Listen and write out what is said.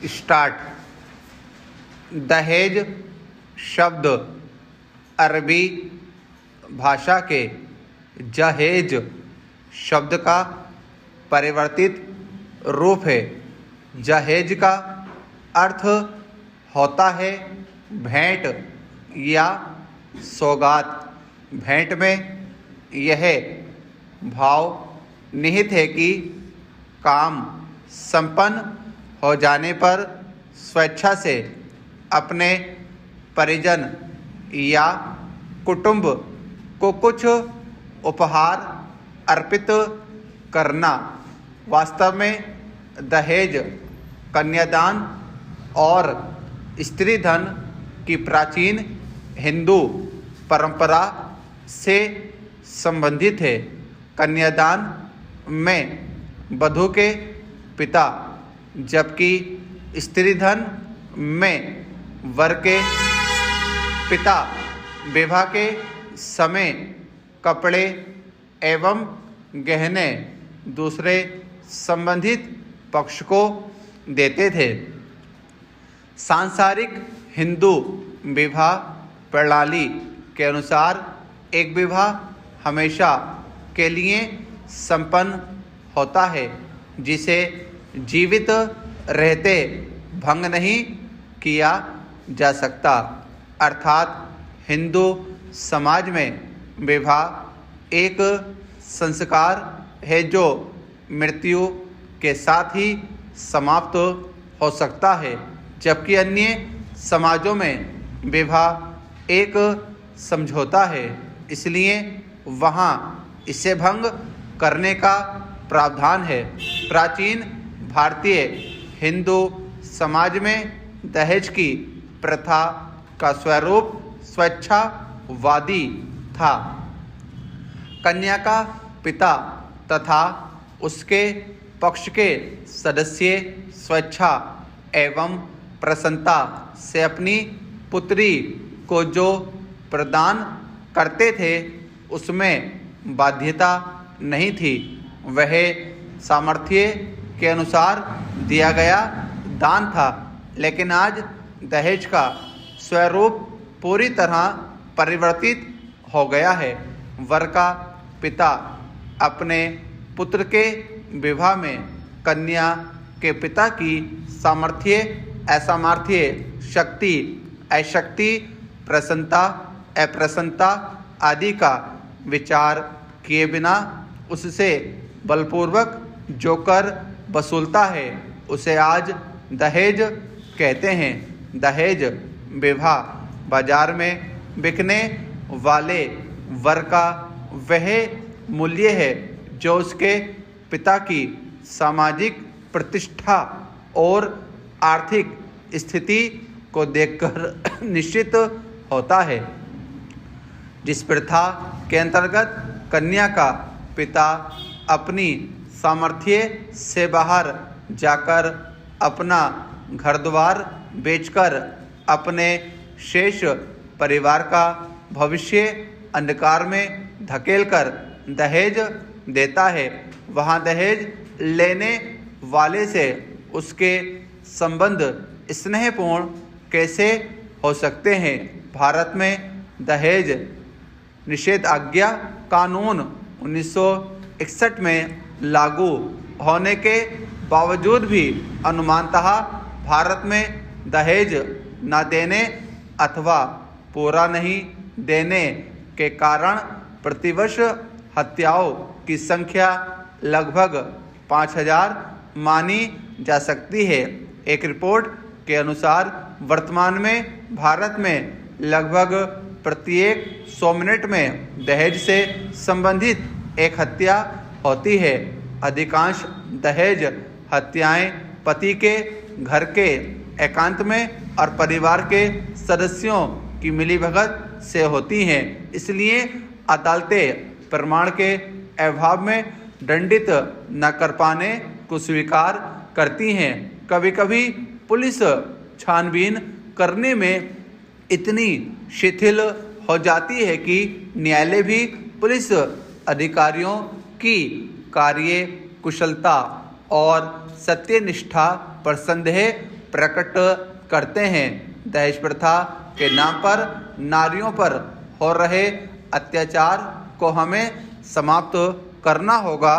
Start. दहेज शब्द अरबी भाषा के जहेज शब्द का परिवर्तित रूप है। जहेज का अर्थ होता है भेंट या सौगात। भेंट में यह भाव निहित है कि काम संपन्न हो जाने पर स्वेच्छा से अपने परिजन या कुटुंब को कुछ उपहार अर्पित करना। वास्तव में दहेज कन्यादान और स्त्री धन की प्राचीन हिंदू परंपरा से संबंधित है। कन्यादान में वधू के पिता, जबकि स्त्री धन में वर के पिता विवाह के समय कपड़े एवं गहने दूसरे संबंधित पक्ष को देते थे। सांसारिक हिंदू विवाह प्रणाली के अनुसार एक विवाह हमेशा के लिए संपन्न होता है, जिसे जीवित रहते भंग नहीं किया जा सकता। अर्थात हिंदू समाज में विवाह एक संस्कार है जो मृत्यु के साथ ही समाप्त हो सकता है, जबकि अन्य समाजों में विवाह एक समझौता है, इसलिए वहाँ इसे भंग करने का प्रावधान है। प्राचीन भारतीय हिंदू समाज में दहेज की प्रथा का स्वरूप स्वेच्छावादी था। कन्या का पिता तथा उसके पक्ष के सदस्य स्वेच्छा एवं प्रसन्नता से अपनी पुत्री को जो प्रदान करते थे उसमें बाध्यता नहीं थी। वह सामर्थ्य के अनुसार दिया गया दान था। लेकिन आज दहेज का स्वरूप पूरी तरह परिवर्तित हो गया है। वर का पिता अपने पुत्र के विवाह में कन्या के पिता की सामर्थ्य, असामर्थ्य, शक्ति, अशक्ति, प्रसन्नता, अप्रसन्नता आदि का विचार किए बिना उससे बलपूर्वक जो कर वसूलता है उसे आज दहेज कहते हैं। दहेज विवाह बाजार में बिकने वाले वर का वह मूल्य है जो उसके पिता की सामाजिक प्रतिष्ठा और आर्थिक स्थिति को देखकर निश्चित होता है। जिस प्रथा के अंतर्गत कन्या का पिता अपनी सामर्थ्य से बाहर जाकर अपना घर द्वार बेचकर अपने शेष परिवार का भविष्य अंधकार में धकेलकर दहेज देता है, वहाँ दहेज लेने वाले से उसके संबंध स्नेहपूर्ण कैसे हो सकते हैं। भारत में दहेज निषेधाज्ञा कानून 1961 में लागू होने के बावजूद भी अनुमानतः भारत में दहेज न देने अथवा पूरा नहीं देने के कारण प्रतिवर्ष हत्याओं की संख्या लगभग 5000 मानी जा सकती है। एक रिपोर्ट के अनुसार वर्तमान में भारत में लगभग प्रत्येक 100 मिनट में दहेज से संबंधित एक हत्या होती है। अधिकांश दहेज हत्याएं पति के घर के एकांत में और परिवार के सदस्यों की मिलीभगत से होती हैं। इसलिए अदालतें प्रमाण के अभाव में दंडित न कर पाने को स्वीकार करती हैं। कभी कभी पुलिस छानबीन करने में इतनी शिथिल हो जाती है कि न्यायालय भी पुलिस अधिकारियों की कार्य कुशलता और सत्यनिष्ठा पर संदेह प्रकट करते हैं। दहेज प्रथा के नाम पर नारियों पर हो रहे अत्याचार को हमें समाप्त करना होगा।